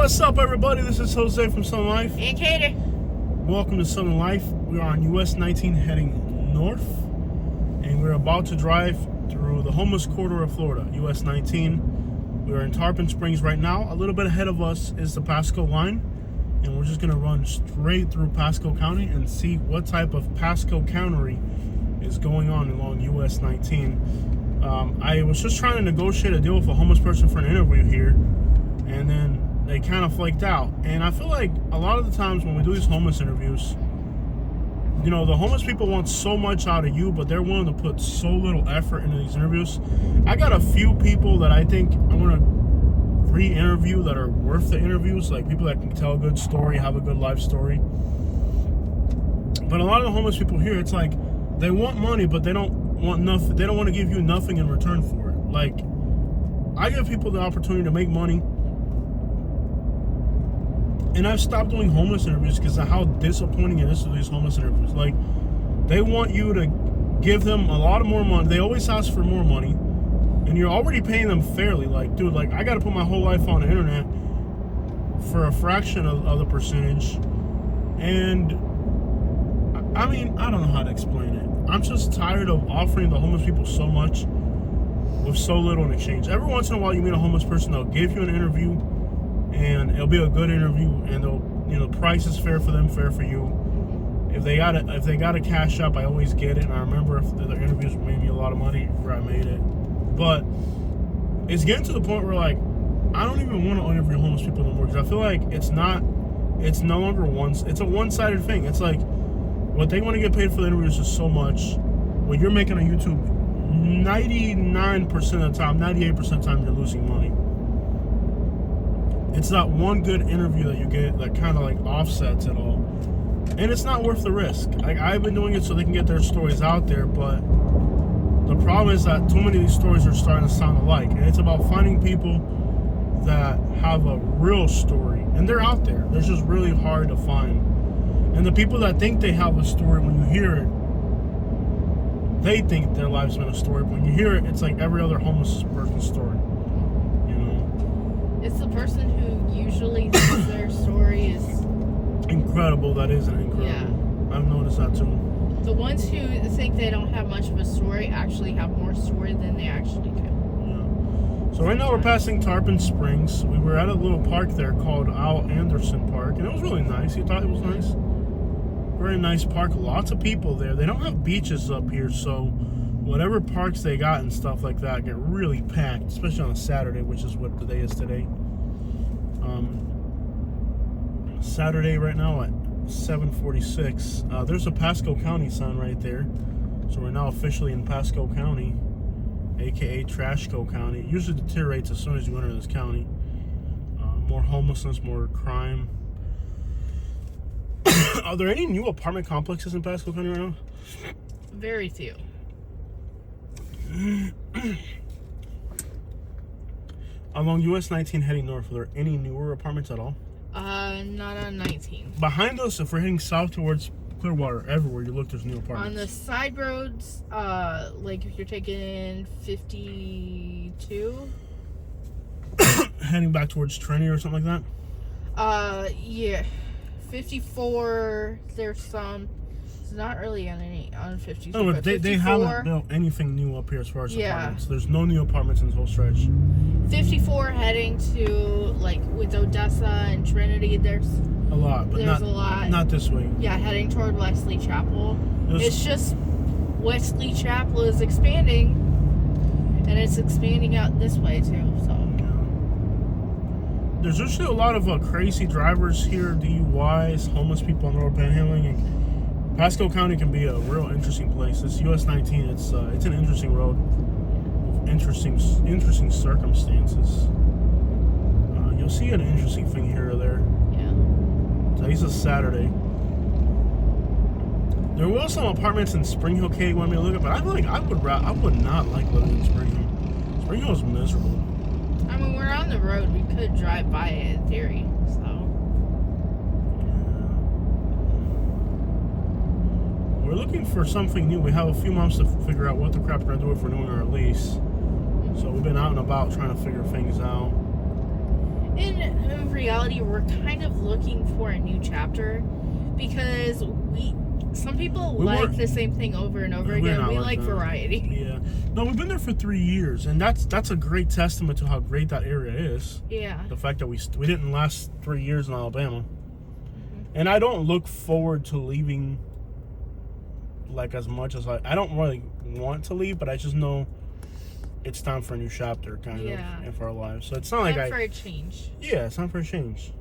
What's up, everybody? This is Jose from Southern Life. And Kater. Welcome to Southern Life. We are on US 19 heading north, and we're about to drive through the homeless corridor of Florida, US 19. We are in Tarpon Springs right now. A little bit ahead of us is the Pasco line, and we're just going to run straight through Pasco County and see what type of Pasco county is going on along US 19. I was just trying to negotiate a deal with a homeless person for an interview here, and then they kind of flaked out. And I feel like a lot of the times when we do these homeless interviews, you know, the homeless people want so much out of you, but they're willing to put so little effort into these interviews. I got a few people that I think I'm going to re-interview that are worth the interviews, like people that can tell a good story, have a good life story. But a lot of the homeless people here, it's like they want money, but they don't want nothing. They don't want to give you nothing in return for it. Like, I give people the opportunity to make money, and I've stopped doing homeless interviews because of how disappointing it is to these homeless interviews. Like, they want you to give them a lot of more money. They always ask for more money, and you're already paying them fairly. Like, dude, like, I got to put my whole life on the internet for a fraction of the percentage. And I mean, I don't know how to explain it. I'm just tired of offering the homeless people so much with so little in exchange. Every once in a while, you meet a homeless person, they'll give you an interview, and it'll be a good interview, and they'll, you know, the price is fair for them, fair for you. If they got a cash up, I always get it. And I remember if the interviews made me a lot of money where I made it. But it's getting to the point where, like, I don't even want to interview homeless people anymore, because I feel like it's no longer it's a one-sided thing. It's like, what they want to get paid for the interviews is so much. What you're making on YouTube, 99% of the time, 98% of the time, you're losing money. It's not one good interview that you get that kind of like offsets it all. And it's not worth the risk. Like, I've been doing it so they can get their stories out there, but the problem is that too many of these stories are starting to sound alike. And it's about finding people that have a real story. And they're out there. They're just really hard to find. And the people that think they have a story, when you hear it, they think their life's been a story. But when you hear it, it's like every other homeless person's story. You know? It's the person who usually thinks their story is incredible that isn't incredible. Yeah. I've noticed that too. The ones who think they don't have much of a story actually have more story than they actually do. Yeah. So right now we're passing Tarpon Springs. We were at a little park there called Al Anderson Park, and it was really nice. You thought it was nice? Very nice park. Lots of people there. They don't have beaches up here, so whatever parks they got and stuff like that get really packed, especially on a Saturday, which is what the day is today. Saturday right now at 7:46. There's a Pasco County sign right there. So we're now officially in Pasco County, aka Trashco County. It usually deteriorates as soon as you enter this county. More homelessness, more crime. Are there any new apartment complexes in Pasco County right now? Very few. Along US 19 heading north, are there any newer apartments at all? Not on 19. Behind us, if we're heading south towards Clearwater, everywhere you look, there's new apartments. On the side roads, like if you're taking 52. Heading back towards Trinity or something like that? Yeah. 54, there's some. It's not really on 52. No, but they haven't built anything new up here as far as apartments. There's no new apartments in this whole stretch. 54 heading to, like, with Odessa and Trinity, there's a lot, but there's a lot. Not this way. Yeah, heading toward Wesley Chapel. It's just Wesley Chapel is expanding, and it's expanding out this way too. So there's usually a lot of crazy drivers here, DUIs, homeless people on the road panhandling, and Pasco County can be a real interesting place. This US 19, it's an interesting road with interesting circumstances. You'll see an interesting thing here or there. Yeah. Today's a Saturday. There were some apartments in Spring Hill K you want me to look at, but I would not like living in Spring Hill. Spring Hill is miserable. I mean, we're on the road. We could drive by it in theory, so. We're looking for something new. We have a few months to figure out what the crap we're going to do if we're doing our lease. So we've been out and about trying to figure things out. In reality, we're kind of looking for a new chapter because some people like the same thing over and over again. We like variety. Yeah. No, we've been there for 3 years, and that's a great testament to how great that area is. Yeah. The fact that we didn't last 3 years in Alabama. And I don't look forward to leaving like as much as I don't really want to leave, but I just know it's time for a new chapter kind of in our lives. So it's not like for a change. Yeah, it's time for a change.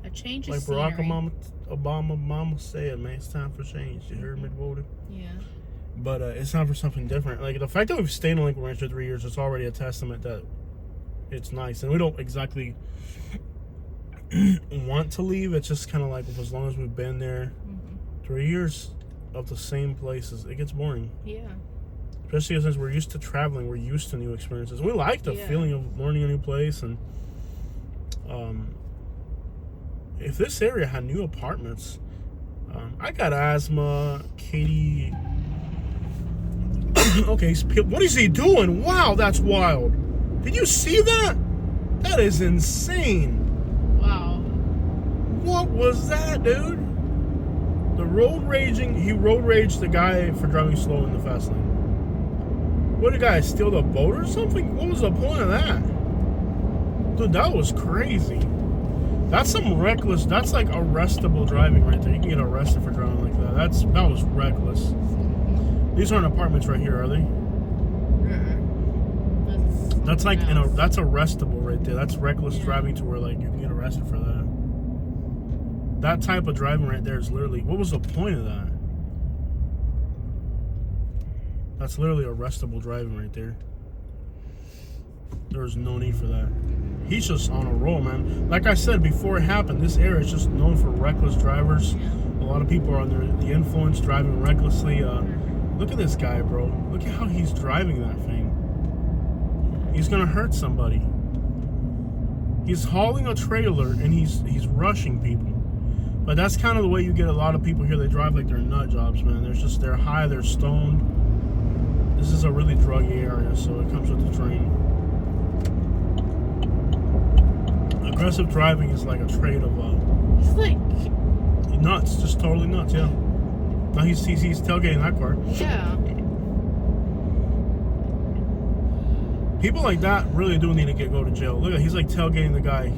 A change of like scenery. Barack Obama said, man, it's time for change. You heard me, voted. Yeah. But it's time for something different. Like the fact that we've stayed in Lincoln Ranch for 3 years, it's already a testament that it's nice. And we don't exactly want to leave. It's just kind of like as long as we've been there, 3 years of the same places, it gets boring. Yeah. Especially since we're used to traveling, we're used to new experiences. We like the feeling of learning a new place. And if this area had new apartments, I got asthma. Katie. Okay, what is he doing? Wow, that's wild. Did you see that? That is insane. Wow. What was that, dude? The road raging. He road raged the guy for driving slow in the fast lane. What, did the guy steal the boat or something? What was the point of that? Dude, that was crazy. That's some reckless. That's like arrestable driving right there. You can get arrested for driving like that. That was reckless. These aren't apartments right here, are they? That's like that's arrestable right there. That's reckless driving to where like you can get arrested for that. That type of driving right there is literally. What was the point of that? That's literally arrestable driving right there. There was no need for that. He's just on a roll, man. Like I said before it happened, this area is just known for reckless drivers. A lot of people are under the influence, driving recklessly. Look at this guy, bro. Look at how he's driving that thing. He's gonna hurt somebody. He's hauling a trailer and he's rushing people. But that's kind of the way you get a lot of people here. They drive like they're nut jobs, man. They're high, they're stoned. This is a really druggy area, so it comes with the train. Aggressive driving is like a trait of He's like nuts, just totally nuts, yeah. Now he's tailgating that car. Yeah. People like that really do need to go to jail. Look at, he's like tailgating the guy.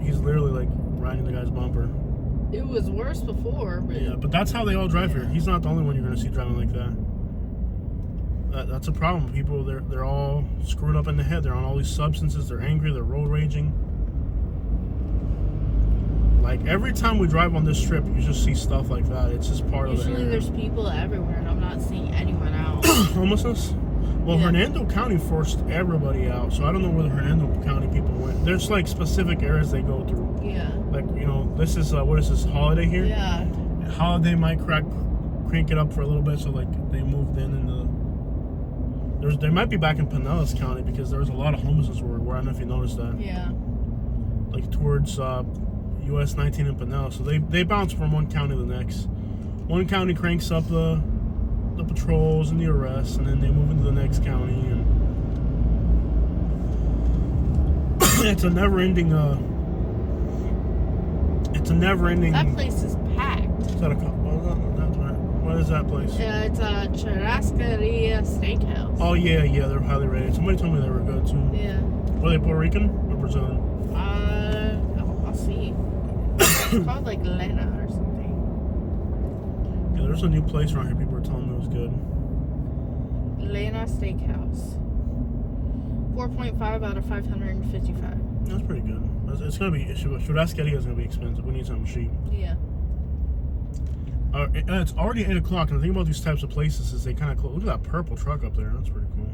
He's literally like riding the guy's bumper. It was worse before, but yeah, but that's how they all drive here. He's not the only one you're gonna see driving like that. That's a problem. People, they're all screwed up in the head. They're on all these substances. They're angry. They're road raging. Like every time we drive on this strip, you just see stuff like that. It's just part of the area. Usually there's people everywhere, and I'm not seeing anyone out. Homelessness? Well, Hernando County forced everybody out, so I don't know where the Hernando County people went. There's like specific areas they go through. Yeah. Like, this is what is this, Holiday here? Yeah. Holiday might crank it up for a little bit, so like they moved in and they might be back in Pinellas County because there was a lot of homelessness where I don't know if you noticed that. Yeah. Like towards US 19 and Pinellas, so they bounce from one county to the next. One county cranks up the patrols and the arrests, and then they move into the next county, and it's a never-ending. That place is packed. Is that what is that place? Yeah, it's a Churrascaria Steakhouse. Oh yeah, they're highly rated. Somebody told me they were good too. Yeah. Were they Puerto Rican or Brazilian? I'll see. It's called like Lena or something. Yeah, there's a new place around here. People were telling me it was good. Lena Steakhouse. 4.5 out of 555. That's pretty good. It's gonna be. Churrascaria is gonna be expensive. We need something cheap. Yeah. It's already 8 o'clock, and the thing about these types of places is they kind of close. Look at that purple truck up there. That's pretty cool.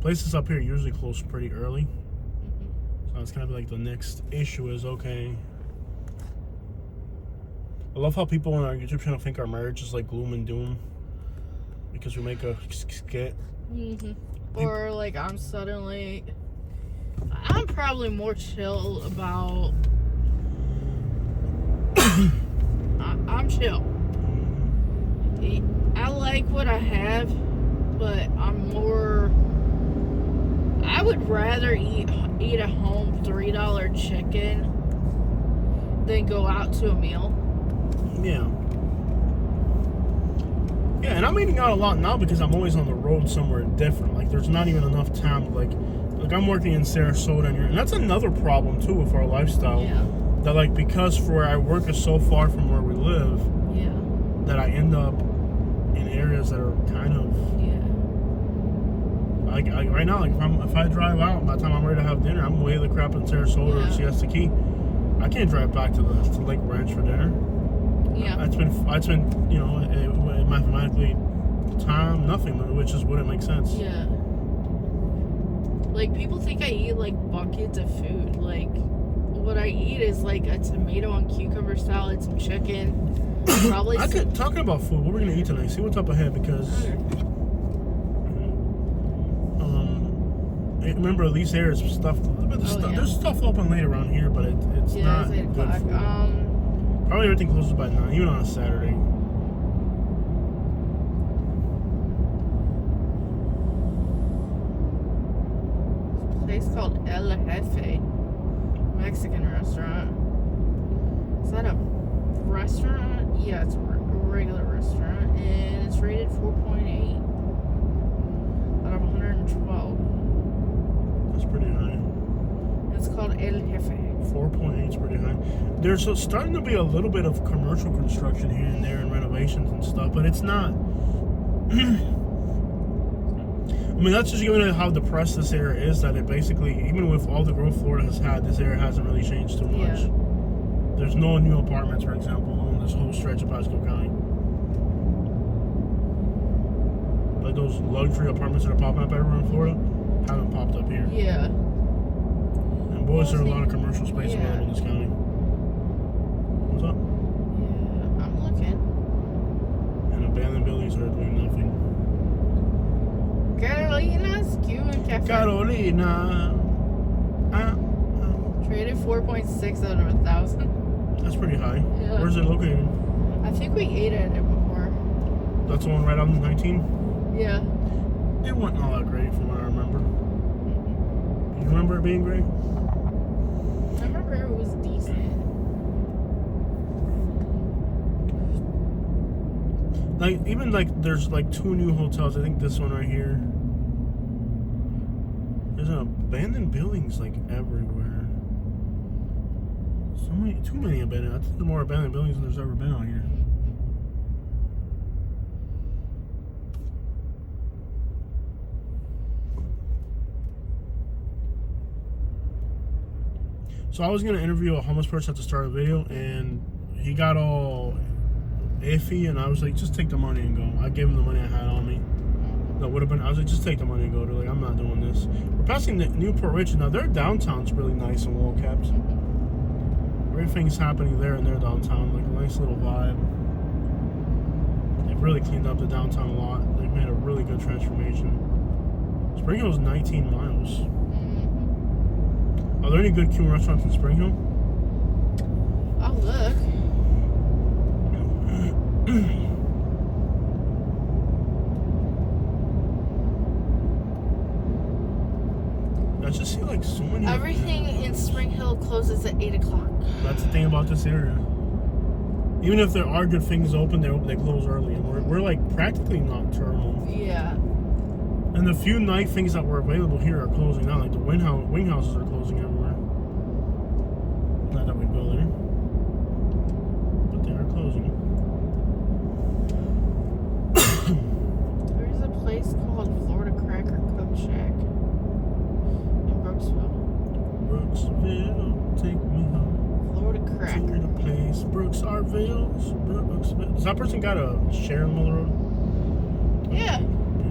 Places up here usually close pretty early. So it's kind of like the next issue is okay. I love how people on our YouTube channel think our marriage is like gloom and doom because we make a skit. Or like I'm probably more chill about. I'm chill. I like what I have, but I would rather eat eat at home $3 chicken than go out to a meal. Yeah. Yeah, and I'm eating out a lot now because I'm always on the road somewhere different. Like, there's not even enough time. Like I'm working in Sarasota, and that's another problem too with our lifestyle. Yeah. That, like, because where I work is so far from where we live. Yeah. That I end up in areas that are kind of. Yeah. Like right now, like if I drive out, by the time I'm ready to have dinner, I'm way the crap in Sarasota or Siesta Key. I can't drive back to Lake Ranch for dinner. Yeah. It's been mathematically nothing, which just wouldn't make sense. Yeah. Like, people think I eat like buckets of food. Like, what I eat is like a tomato and cucumber salad, some chicken, probably. Talking about food, what we're gonna eat tonight? See what's up ahead, because remember these areas stuff. There's stuff open late around here, but it's not it's 8 good o'clock. food. Probably everything closes by 9, even on a Saturday. This place called El Jefe, Mexican restaurant. Is that a restaurant? Yeah, it's a regular restaurant, and it's rated 4.8 out of 112. That's pretty high. It's called El Jefe. 4.8 is pretty high. There's starting to be a little bit of commercial construction here and there and renovations and stuff, but it's not. I mean, that's just giving it how depressed this area is, that it basically, even with all the growth Florida has had, this area hasn't really changed too much. Yeah. There's no new apartments, for example, on this whole stretch of Pasco County. Like those luxury apartments that are popping up everywhere in Florida haven't popped up here. Yeah. And boy, is there a lot of commercial space available in this county. What's up? Yeah, I'm looking. And abandoned buildings are doing nothing. Carolina's Cuban Cafe. Carolina. Traded 4.6 out of 1,000. That's pretty high. Yeah. Where's it located? I think we ate at it before. That's the one right on 19? Yeah. It wasn't all that great from what I remember. You remember it being great? I remember it was decent. Like, even like there's like 2 new hotels. I think this one right here. There's an abandoned buildings like everywhere. Too many abandoned. I think there's more abandoned buildings than there's ever been out here. So I was gonna interview a homeless person at the start of the video, and he got all iffy, and I was like, just take the money and go. I gave him the money I had on me. That would have been. I was like, just take the money and go. They're like, I'm not doing this. We're passing the Newport Richard now. Their downtown's really nice and well kept. Everything's happening there in their downtown, like a nice little vibe. They've really cleaned up the downtown a lot. They've made a really good transformation. Spring Hill's 19 miles. Are there any good Cuban restaurants in Spring Hill? I'll look. I just see like so many. Everything in Spring Hill closes at 8 o'clock. That's the thing about this area. Even if there are good things open, they close early, and we're like practically nocturnal. Yeah. And the few night things that were available here are closing now. Like the wing houses are closing everywhere. Not that we'd go there, but they are closing. There's a place called Florida Cracker Cook Shack in Brooksville. Brooksville, take me home. Florida Cracker. To the place, Brooksville. Does that person got a share in the middle of the road? Yeah.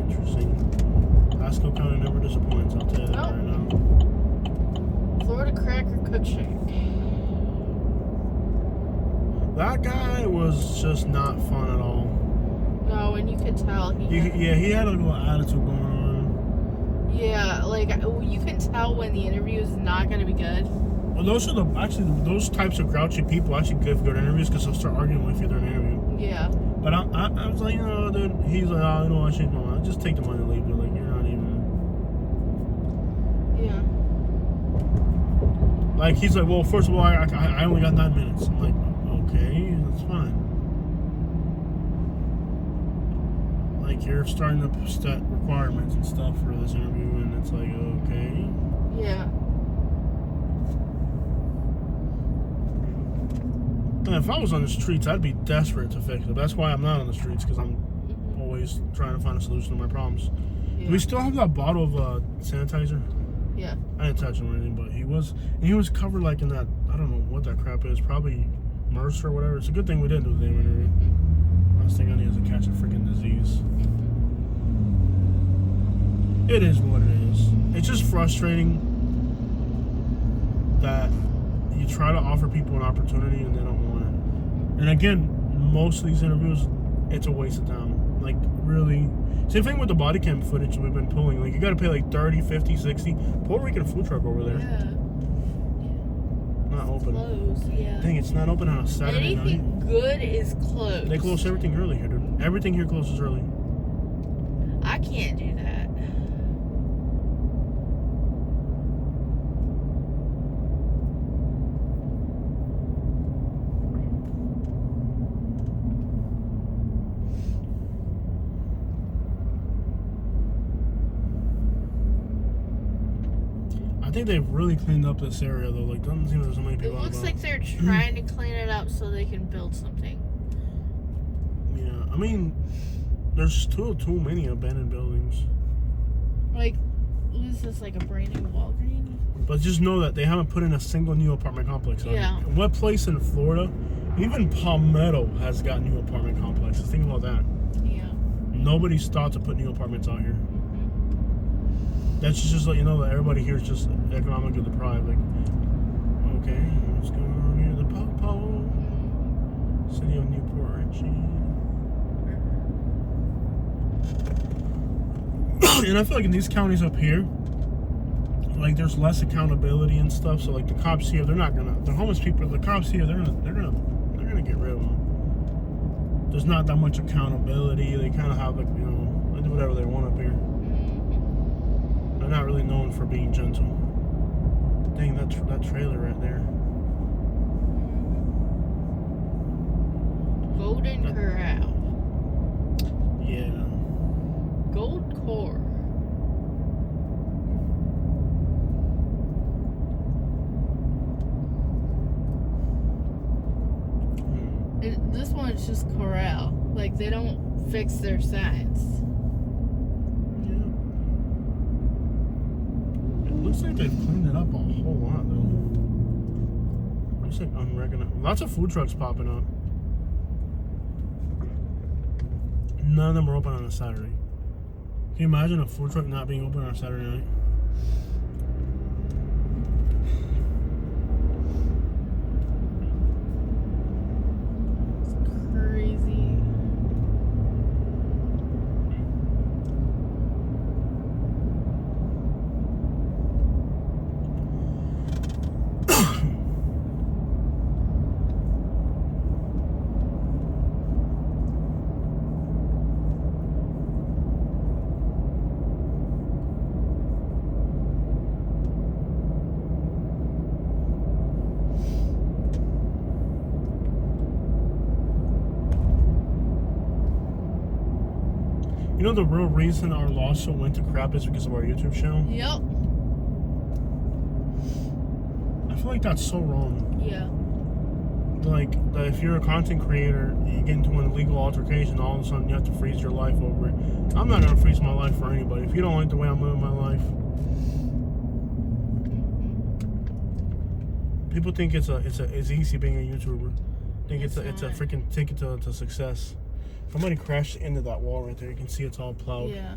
Interesting. Pasco County never disappoints, I'll tell you that right now. Florida Cracker Cook Shack. That guy was just not fun at all. No, and you could tell he had a little attitude going on. Yeah, like you can tell when the interview is not going to be good. Well, those types of grouchy people actually give good interviews because they'll start arguing with you during an interview. Yeah. But I was like, dude. He's like, I changed my mind. Just take the money and leave. You're like, you're not even. Yeah. Like, he's like, well, first of all, I only got 9 minutes. I'm like, okay, that's fine. Like, you're starting to set requirements and stuff for this interview, and it's like, okay. Yeah. And if I was on the streets, I'd be desperate to fix it. That's why I'm not on the streets, because I'm always trying to find a solution to my problems. Yeah. Do we still have that bottle of sanitizer? Yeah. I didn't touch him or anything, but he was covered like in that, I don't know what that crap is, probably MRSA or whatever. It's a good thing we didn't do the damn interview. Last thing I need is to catch a freaking disease. It is what it is. It's just frustrating that you try to offer people an opportunity and they don't want it. And again, most of these interviews, it's a waste of time. Like, really. Same thing with the body cam footage we've been pulling. Like, you gotta pay like 30, 50, 60. Puerto Rican food truck over there. Yeah. Not open. Closed, yeah. Dang, it's not open on a Saturday night. Anything good is closed. They close everything early here, dude. Everything here closes early. I can't do that. I think they've really cleaned up this area, though. Like, doesn't seem there's so many It people out looks about. like they're trying to clean it up so they can build something. Yeah, I mean, there's still too many abandoned buildings. Like, what is this, like a brand new Walgreens? But just know that they haven't put in a single new apartment complex. Yeah. What place in Florida? Even Palmetto has got new apartment complexes. Think about that. Yeah. Nobody's thought to put new apartments out here. That's just let you know that everybody here is just economically deprived. Like, okay, what's going on here? The Popo, City of Newport Richie. And I feel like in these counties up here, like, there's less accountability and stuff. So like the cops here, they're not gonna. The homeless people, the cops here, they're gonna get rid of them. There's not that much accountability. They kind of have, like, you know, they do whatever they want up here. They're not really known for being gentle. Dang, that trailer right there. Golden Corral. Yeah. Gold Core. This one's just Corral. Like, they don't fix their signs. Looks like they've cleaned it up a whole lot, though. Looks like unrecognizable. Lots of food trucks popping up. None of them are open on a Saturday. Can you imagine a food truck not being open on a Saturday night? It's crazy. You know the real reason our lawsuit went to crap is because of our YouTube channel? Yep. I feel like that's so wrong. Yeah. Like, that if you're a content creator, you get into an illegal altercation, all of a sudden you have to freeze your life over it. I'm not gonna freeze my life for anybody. If you don't like the way I'm living my life, people think it's easy being a YouTuber. Think it's a freaking ticket to success. Somebody crashed into that wall right there. You can see it's all plowed. Yeah.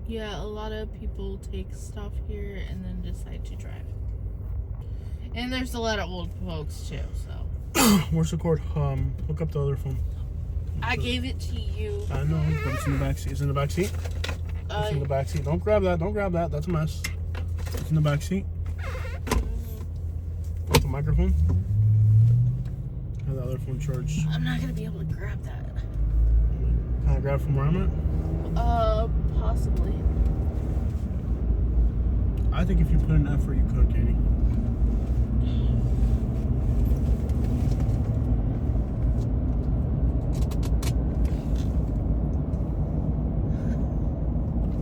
Yeah, a lot of people take stuff here and then decide to drive. And there's a lot of old folks too, so. Where's the cord? Hook up the other phone. I gave it to you. I know, but it's in the back seat. It's in the back seat. It's in the back seat. Don't grab that. Don't grab that. That's a mess. It's in the back seat. With the microphone. Have the other phone charged. I'm not gonna be able to grab that. Can I grab from where I'm at? Possibly. I think if you put in effort, you could, Katie.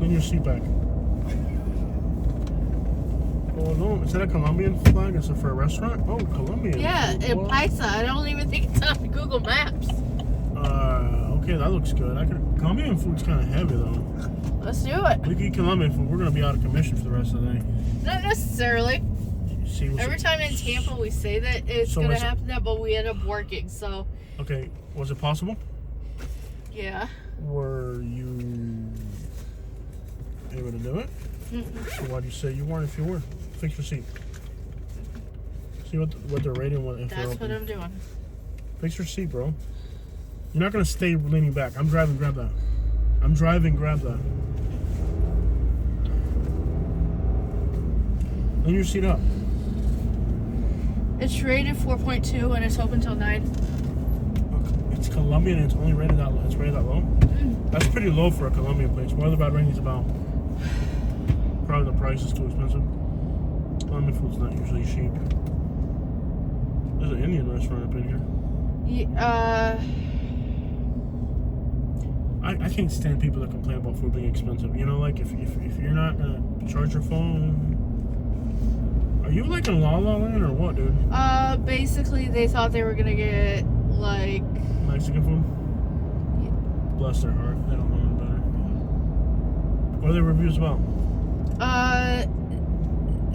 Lean your seat back. Oh no, is that a Colombian flag? Is it for a restaurant? Oh, Colombian. Yeah, food. in What? Paisa. I don't even think it's on Google Maps. Okay, that looks good. Colombian food's kind of heavy though. Let's do it. We can eat Colombian food. We're gonna be out of commission for the rest of the day. Not necessarily. See what's Every time in Tampa we say that it's So gonna is it- happen, that, but we end up working. So Okay, was it possible? yeah. Were you able to do it? So why'd you say you weren't if you were? Fix your seat. See what they're rating if they're That's open. what I'm doing. Fix your seat, bro. You're not gonna stay leaning back. I'm driving, grab that. I'm driving, grab that. Lean your seat up. It's rated 4.2 and it's open till 9. Okay. It's Colombian and it's only rated that low. It's rated that low? That's pretty low for a Colombian place. What are the bad ratings about? Probably the price is too expensive. Colombian food's not usually cheap. There's an Indian restaurant up in here. I can't stand people that complain about food being expensive. You know, like if you're not gonna charge your phone. Are you like in La La Land or what, dude? Basically they thought they were gonna get like Mexican food? Yeah. Bless their heart. They don't know any better. What are the reviews about?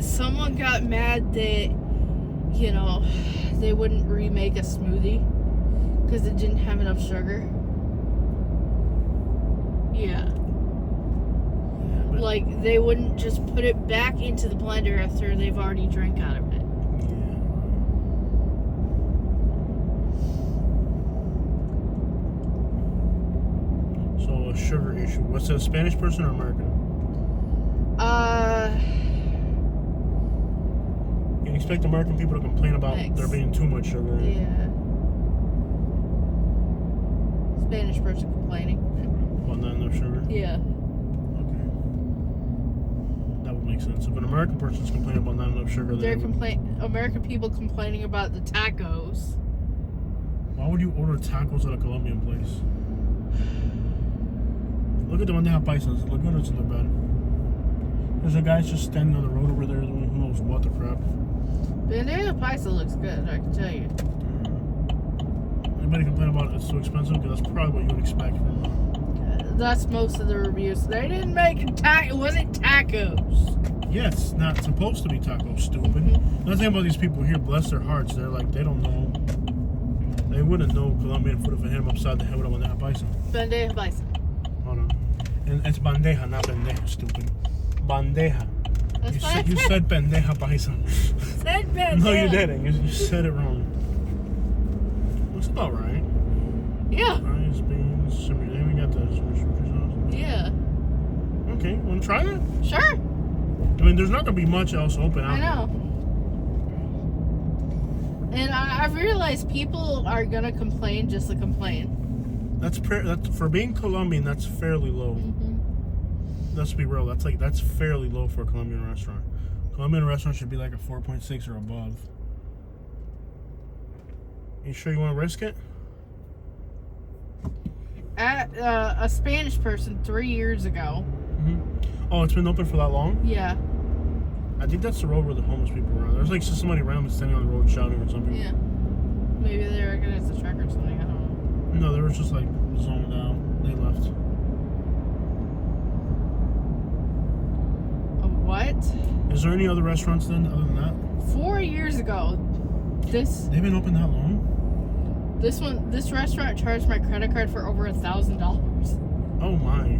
someone got mad that, you know, they wouldn't remake a smoothie because it didn't have enough sugar. Yeah. But, Like, they wouldn't just put it back into the blender after they've already drank out of it. yeah. So a sugar issue. What's that, a Spanish person or American? You expect American people to complain about Mix. there being too much sugar in it. Yeah. Spanish person complaining. About not enough sugar? Yeah. Okay. That would make sense. If an American person's complaining about not enough sugar, They're then American people complaining about the tacos. why would you order tacos at a Colombian place? Look at the one they have paisas. Look good or it's look bad. There's a guy just standing on the road over there doing who knows what the crap. Banana paisa looks good, I can tell you. Anybody complain about it's too expensive? Because that's probably what you would expect from That's most of the reviews. They didn't make it wasn't tacos. yeah, it's not supposed to be tacos, stupid. That's the thing about these people here, bless their hearts. They're like, they don't know. They wouldn't know Colombian food if I hit them upside the head with a bandeja paisa. Bandeja paisa. Hold on. And it's bandeja, not bandeja, stupid. Bandeja. That's what I You said bandeja paisa. said bandeja. No, you didn't. You said it wrong. Looks about right. Yeah. Rice, beans, then we got the sugar sauce. Yeah. Okay, wanna try it? Sure. I mean, there's not gonna be much else open out I know. And I've realized people are gonna complain just to complain. That's for being Colombian. That's fairly low. Let's be real. That's fairly low for a Colombian restaurant. Colombian restaurant should be like a 4.6 or above. You sure you want to risk it? At a Spanish person 3 years ago. Oh, it's been open for that long? Yeah. I think that's the road where the homeless people are. There's like somebody randomly standing on the road shouting or something. Yeah. Maybe they recognize the truck or something. I don't know. No, they were just like zoned out. They left. What? Is there any other restaurants then other than that? 4 years ago, this They've been open that long? this restaurant charged my credit card for over $1,000. Oh my.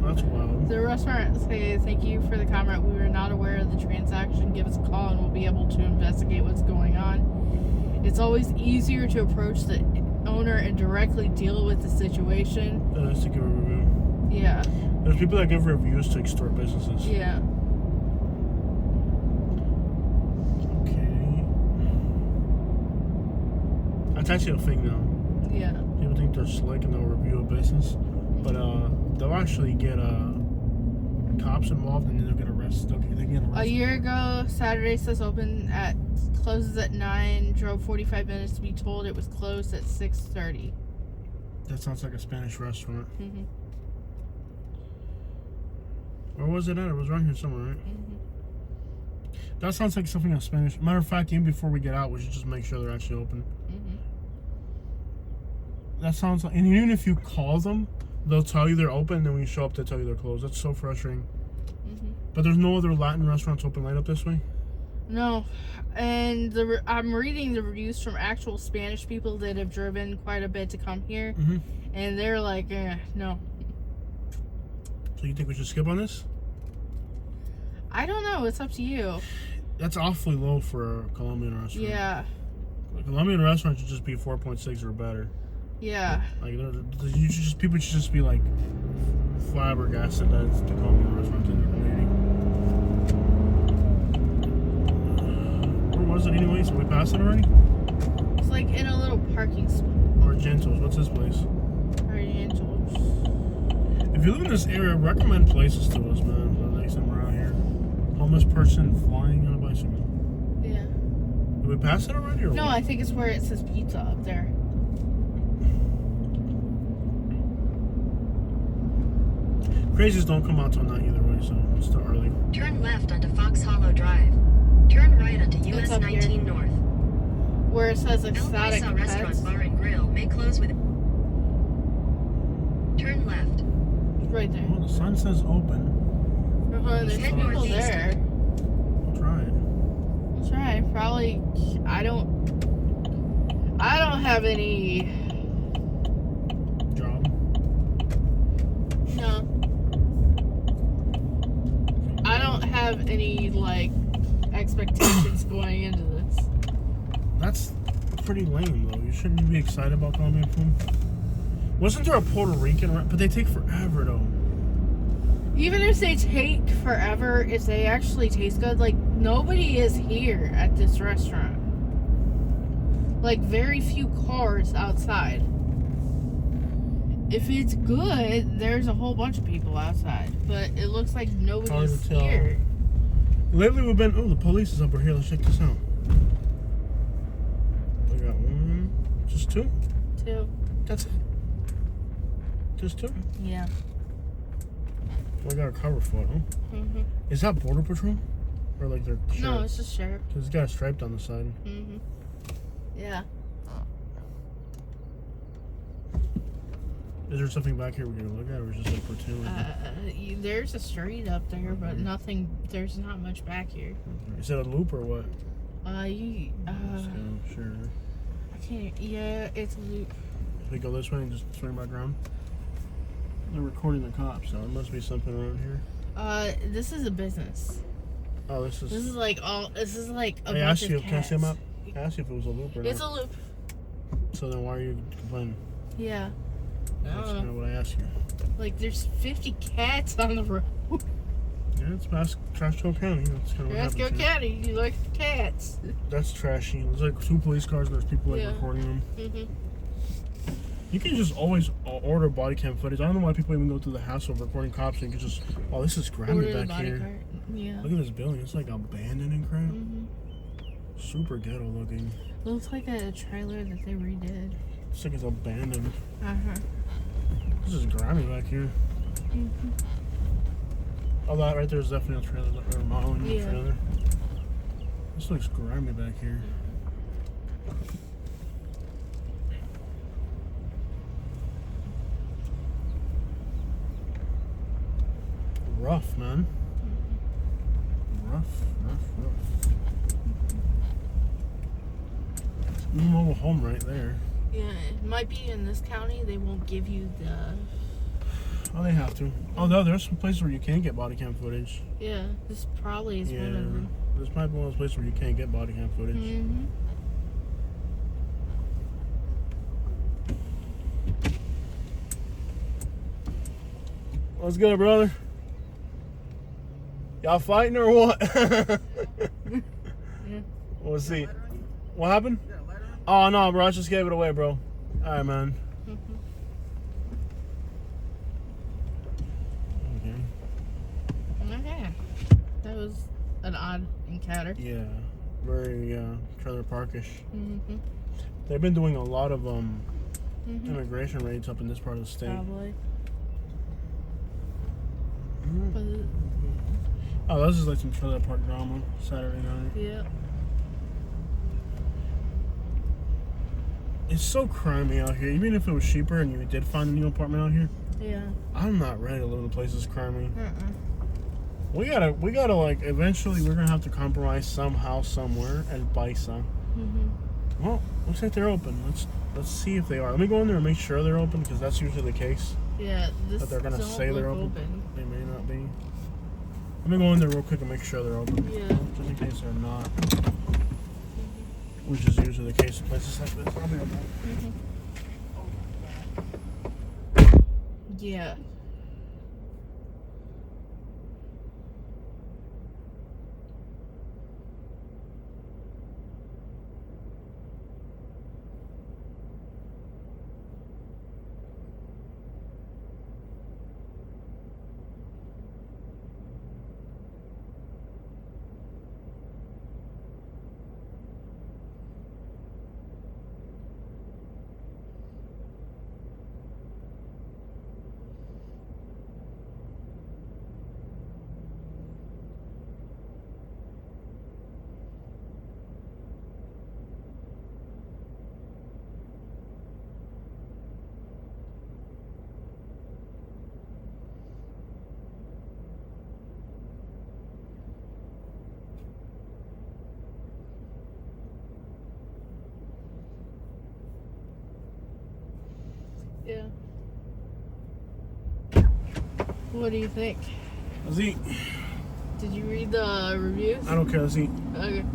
That's wild. The restaurant say, "Thank you for the comment. We were not aware of the transaction. Give us a call and we'll be able to investigate what's going on. It's always easier to approach the owner and directly deal with the situation." That is to give a review. Yeah. There's people that give reviews to extort businesses. Yeah. Okay. That's actually a thing now. Yeah. People think they're slick and they'll review a business. But they'll actually get cops involved, and then they'll get arrested. They can get arrested. A year ago, Saturday says closes at 9. Drove 45 minutes to be told it was closed at 6:30. That sounds like a Spanish restaurant. Mm-hmm. Where was it at? It was around here somewhere, right? Mm-hmm. That sounds like something in Spanish. Matter of fact, even before we get out, we should just make sure they're actually open. Mm-hmm. That sounds like, and even if you call them, they'll tell you they're open, and then when you show up, they tell you they're closed. That's so frustrating. Mm-hmm. But there's no other Latin restaurants open late up this way? No, and I'm reading the reviews from actual Spanish people that have driven quite a bit to come here, Mm-hmm. and they're like, no. So you think we should skip on this? I don't know. It's up to you. That's awfully low for a Colombian restaurant. Yeah. A Colombian restaurant should just be 4.6 or better. Yeah. Like people should just be like flabbergasted that it's the Colombian restaurant in the community. Where was it anyway? So we passed it already? It's like in a little parking spot. Argento's. What's this place? Argento's. If you live in this area, recommend places to us, man. Like somewhere out here. Homeless person flying on a bicycle. Yeah. Did we pass it already or No, what? I think it's where it says pizza up there. Crazies don't come out till night either way, so it's still early. Turn left onto Fox Hollow Drive. Turn right onto It's US up 19 here. North. Where it says El exotic Paisa pets. Restaurant Bar and Grill may close with. Turn left. Right there. Oh, the sign says open. There's Head people northeast. there. I'll try it. That's right. Probably. I don't have any. Job. No. I don't have any like expectations going into this. That's pretty lame, though. You shouldn't be excited about Colombian food. Wasn't there a Puerto Rican? But they take forever, though. Even if they take forever, if they actually taste good, like nobody is here at this restaurant. Like very few cars outside. If it's good, there's a whole bunch of people outside, but it looks like nobody's Hard to tell. here. Lately, we've been. Oh, the police is over here. Let's check this out. We got one. Just two? Too. That's it. Just two? Yeah. We got a cover photo. Mhm. Is that Border Patrol? Or like their shirt? No, it's just sheriff. Because it's got a stripe on the side. Mhm. Yeah. Is there something back here we're gonna look at, or is it just like pretend? There's a street up there, but nothing. There's not much back here. Is it a loop or what? Let's Sure. I can't. Yeah, it's a loop. Should we go this way and just swing back around? They're recording the cops, so there must be something around here. This is a business. Oh, this is. This is like a I bunch asked of you. cats. Can I see a map? I asked you if it was a loop or not. It's a loop. So then why are you complaining? Yeah. That's kind of what I asked you. Like there's 50 cats on the road. Yeah, it's Pasco County. That's kind of what Pasco happens here. County, you like cats. That's trashy. There's like 2 police cars and there's people like Yeah. recording them. Mhm. You can just always order body cam footage. I don't know why people even go through the hassle of recording cops. And you can just, oh, this is grimy Order the back body here. cart. Yeah. Look at this building. It's like abandoned and crap. Mhm. Super ghetto looking. Looks like a trailer that they redid. It's like it's abandoned. Uh-huh. This is grimy back here. Mhm. Oh, that right there is definitely a trailer. Or modeling Yeah. trailer. This looks grimy back here. Rough, man. Rough. New mobile home right there. Yeah, it might be in this county. They won't give you the. Oh, they have to. Oh, no, there's some places where you can get body cam footage. Yeah, this probably is Yeah, one of them. this might be one of those places where you can't get body cam footage. Mm-hmm. What's good, brother? Y'all fighting or what? We'll see. What happened? Oh, no, bro. I just gave it away, bro. All right, man. was an odd encounter. Yeah, very trailer parkish. Mm-hmm. They've been doing a lot of immigration raids up in this part of the state. Probably. Mhm. But, Oh, this is like some trailer park drama Saturday night. yeah. It's so crimey out here. Even if it was cheaper and you did find a new apartment out here, Yeah. I'm not ready to live in a place that's crimey. Uh-uh. We gotta like eventually we're gonna have to compromise somehow somewhere and buy some. Mm-hmm. Well, looks like they're open. Let's see if they are. Let me go in there and make sure they're open because that's usually the case. Yeah, this But they're gonna don't say they're look open. They may not be. Let me go in there real quick and make sure they're open. Yeah. Just in case they're not. Which is usually the case in places like this. I'll be right back. Mm-hmm. Yeah. Yeah. What do you think? Let's eat. Did you read the reviews? I don't care. Let's eat. Okay.